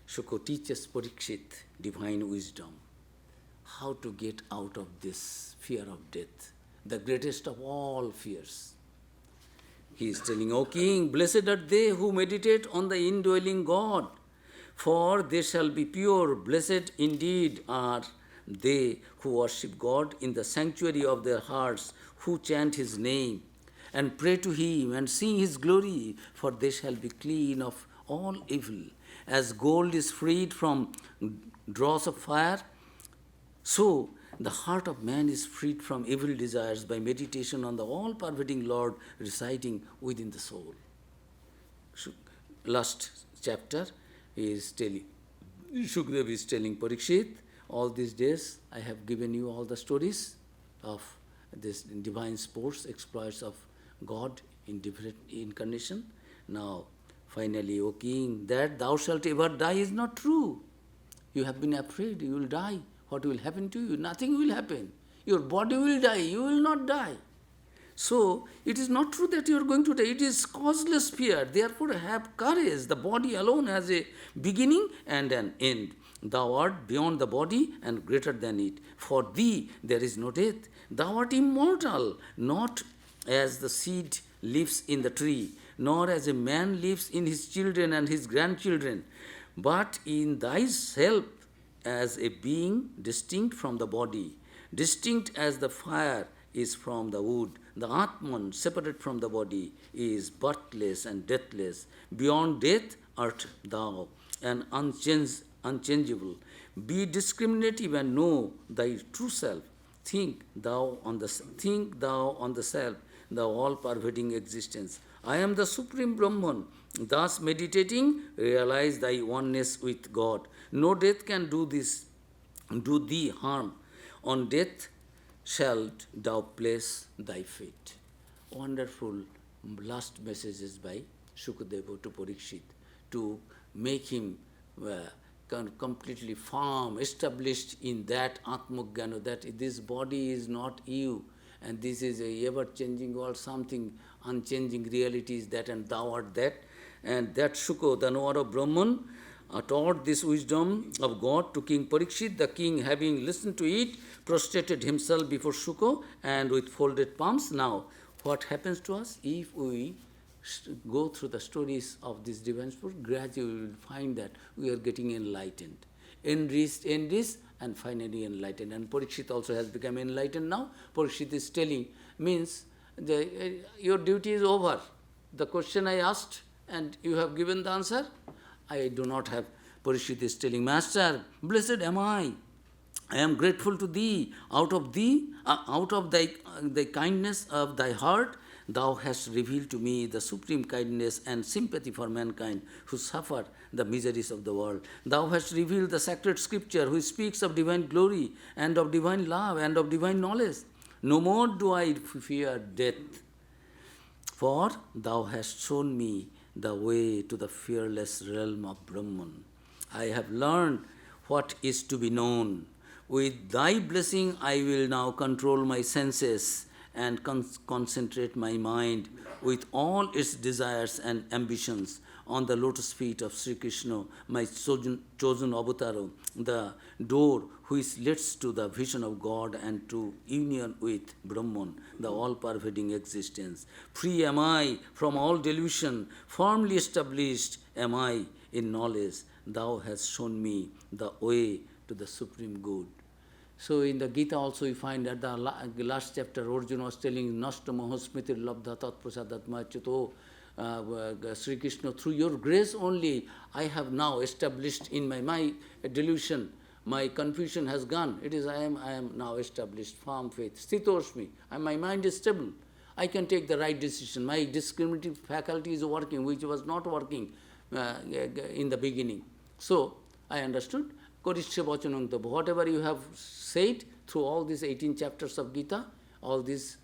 Shuka teaches Parikshit divine wisdom, how to get out of this fear of death, the greatest of all fears. He is telling, O king, blessed are they who meditate on the indwelling God, for they shall be pure. Blessed indeed are they who worship God in the sanctuary of their hearts, who chant his name. and pray to him and sing his glory, for they shall be clean of all evil. As gold is freed from dross of fire, so the heart of man is freed from evil desires by meditation on the all-pervading Lord residing within the soul. Last chapter is telling, Shukdev is telling Parikshit, all these days I have given you all the stories of this divine sports, exploits of God in different incarnation. Now, finally, O king, that thou shalt ever die is not true. You have been afraid, you will die. What will happen to you? Nothing will happen. Your body will die, you will not die. So, it is not true that you are going to die. It is causeless fear. Therefore, have courage. The body alone has a beginning and an end. Thou art beyond the body and greater than it. For thee there is no death. Thou art immortal, not as the seed lives in the tree, nor as a man lives in his children and his grandchildren, but in thyself as a being distinct from the body, distinct as the fire is from the wood. The Atman, separate from the body, is birthless and deathless. Beyond death art thou, and unchangeable. Be discriminative and know thy true self. Think thou on the self, the all-pervading existence. I am the Supreme Brahman. Thus meditating, realize thy oneness with God. No death can do thee harm. On death shalt thou place thy feet. Wonderful last messages by Shukadeva to Parikshit to make him completely firm, established in that Atmajnana, that this body is not you, and this is a ever-changing world, something unchanging reality is that, and thou art that. And that Shuka, the knower of Brahman, taught this wisdom of God to King Parikshit. The king, having listened to it, prostrated himself before Shuka and with folded palms. Now, what happens to us if we go through the stories of this divine spirit? Gradually we will find that we are getting enlightened, enriched, and finally enlightened. And Parikshit also has become enlightened now. Parikshit is telling, means your duty is over. The question I asked and you have given the answer, I do not have. Parikshit is telling, Master, blessed am I. I am grateful to thee. Out of thy kindness of thy heart, thou hast revealed to me the supreme kindness and sympathy for mankind who suffer the miseries of the world. Thou hast revealed the sacred scripture which speaks of divine glory and of divine love and of divine knowledge. No more do I fear death, for thou hast shown me the way to the fearless realm of Brahman. I have learned what is to be known. With thy blessing, I will now control my senses and concentrate my mind with all its desires and ambitions on the lotus feet of Sri Krishna, my chosen avatar, the door which leads to the vision of God and to union with Brahman, the all-pervading existence. Free am I from all delusion, firmly established am I in knowledge. Thou hast shown me the way to the supreme good. So in the Gita also we find that the last chapter Arjuna was telling, Nasta Mahasmitir Labdha Tat Prasadat Machuto, Sri Krishna, through your grace only I have now established in my delusion, my confusion has gone. It is I am now established, firm faith, Sthitoshmi, and my mind is stable. I can take the right decision. My discriminative faculty is working, which was not working in the beginning. So I understood. Korishya Vachanantava, whatever you have said through all these 18 chapters of Gita, all these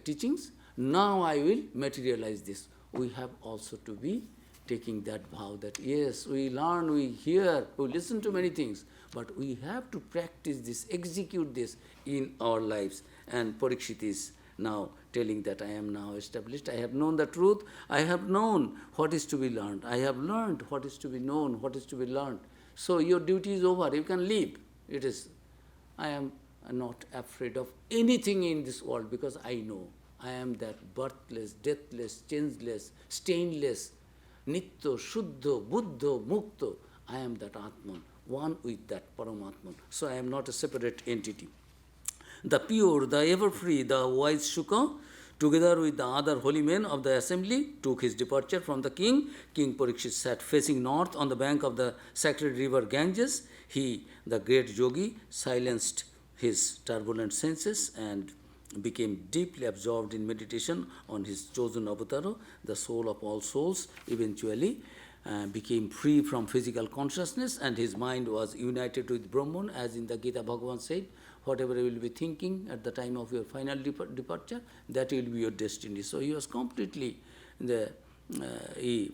teachings, now I will materialize this. We have also to be taking that vow that yes, we learn, we hear, we listen to many things, but we have to practice this, execute this in our lives. And Parikshit is now telling that I am now established, I have known the truth, I have known what is to be learned, I have learned what is to be known, what is to be learned. So your duty is over, you can leave. It is, I am not afraid of anything in this world because I know I am that birthless, deathless, changeless, stainless, Nitya, Shuddha, Buddha, Mukta. I am that Atman, one with that Paramatman. So I am not a separate entity. The pure, the ever free, the wise Shuka together with the other holy men of the assembly, took his departure from the king. King Parikshit sat facing north on the bank of the sacred river Ganges. He, the great yogi, silenced his turbulent senses and became deeply absorbed in meditation on his chosen avatar, the soul of all souls, eventually became free from physical consciousness, and his mind was united with Brahman, as in the Gita Bhagavan said, whatever you will be thinking at the time of your final departure, that will be your destiny. So he was completely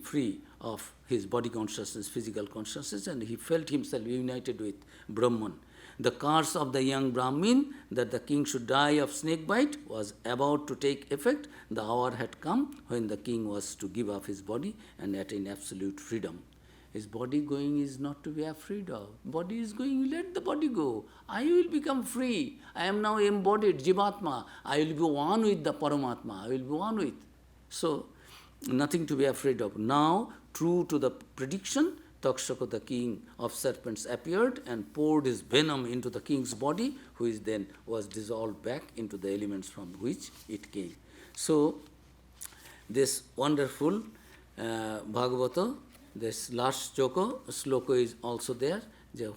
free of his body consciousness, physical consciousness, and he felt himself united with Brahman. The curse of the young Brahmin that the king should die of snake bite was about to take effect. The hour had come when the king was to give up his body and attain absolute freedom. His body going is not to be afraid of. Body is going, let the body go. I will become free. I am now embodied, Jivatma. I will be one with the Paramatma. I will be one with. So, nothing to be afraid of. Now, true to the prediction, Takshaka, the king of serpents, appeared and poured his venom into the king's body, which then was dissolved back into the elements from which it came. So, this wonderful Bhagavata, this last sloka is also there,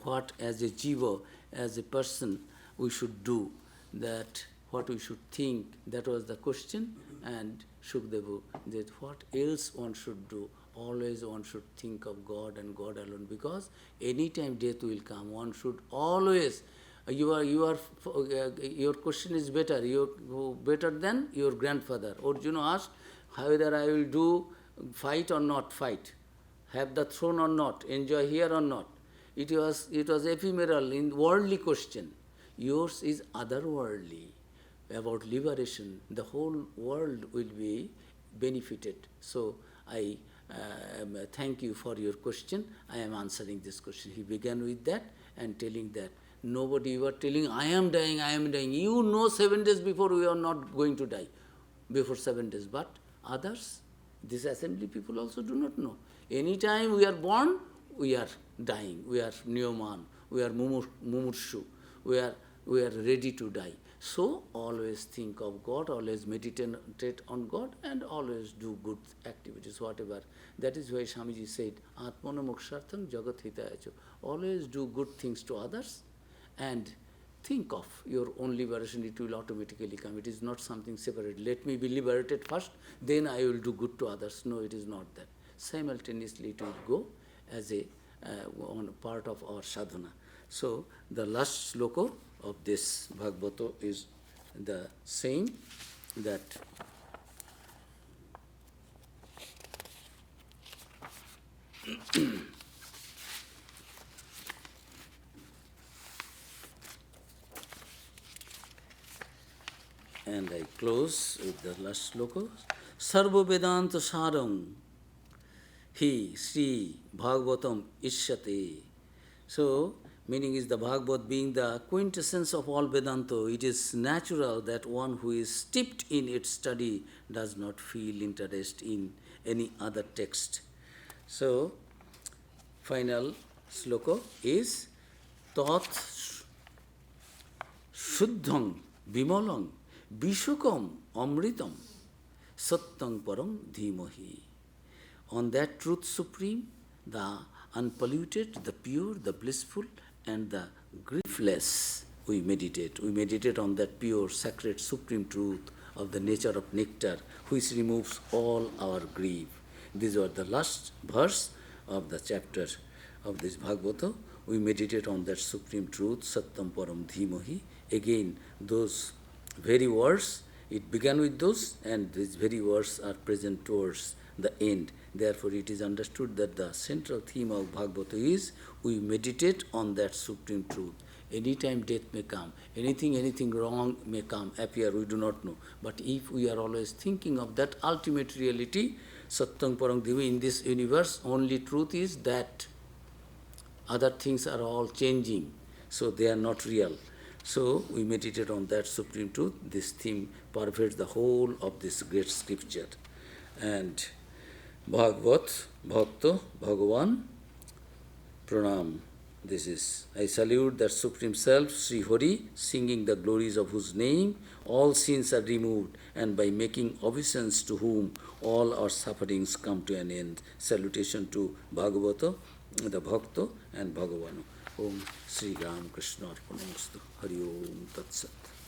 what as a jiva, as a person, we should do, that what we should think, that was the question, and Shukdevu, that what else one should do. Always one should think of God and God alone, because any time death will come, one should always, your question is better, better than your grandfather. Arjuna asked, whether I will do fight or not fight, have the throne or not, enjoy here or not. It was ephemeral, in worldly question. Yours is otherworldly, about liberation. The whole world will be benefited. So I thank you for your question. I am answering this question. He began with that and telling that nobody, you are telling, I am dying, I am dying. You know 7 days before we are not going to die, before 7 days. But others, this assembly people also do not know. Anytime we are born, we are dying. We are Niyaman, we are Mumurshu, we are ready to die. So, always think of God, always meditate on God, and always do good activities, whatever. That is why Swamiji said, Atmana mokshartham jagat hitayacho. Always do good things to others, and think of your own liberation, it will automatically come. It is not something separate. Let me be liberated first, then I will do good to others. No, it is not that. Simultaneously it will go as a part of our sadhana. So, the last sloka of this Bhagavata is the saying that and I close with the last sloka. Sarva Vedanta Saram Hi Sri Bhagavatam Ishyate. So, meaning is the Bhagavad being the quintessence of all Vedanta. It is natural that one who is steeped in its study does not feel interest in any other text. So, final sloka is Tat Shuddham Vimalam Vishukam Amritam Satyam Param Dhimahi. On that truth supreme, the unpolluted, the pure, the blissful, and the griefless, we meditate. We meditate on that pure, sacred, supreme truth of the nature of nectar, which removes all our grief. These are the last verse of the chapter of this Bhagavata. We meditate on that supreme truth, Satyam Param Dhimahi. Again, those very words, it began with those, and these very words are present towards the end. Therefore, it is understood that the central theme of Bhagavata is we meditate on that supreme truth. Anytime death may come, anything wrong may come, appear, we do not know. But if we are always thinking of that ultimate reality, Satyam Param Dhimahi, in this universe, only truth is that other things are all changing, so they are not real. So, we meditate on that supreme truth. This theme pervades the whole of this great scripture. And Bhagavat, Bhakta, Bhagavan, Pranam. This is, I salute that Supreme Self, Sri Hari, singing the glories of whose name all sins are removed, and by making obeisance to whom all our sufferings come to an end. Salutation to Bhagavata, the Bhakta, and Bhagavanu. Om Sri Ram Krishna Arpanamastu. Hari Om Tat Sat.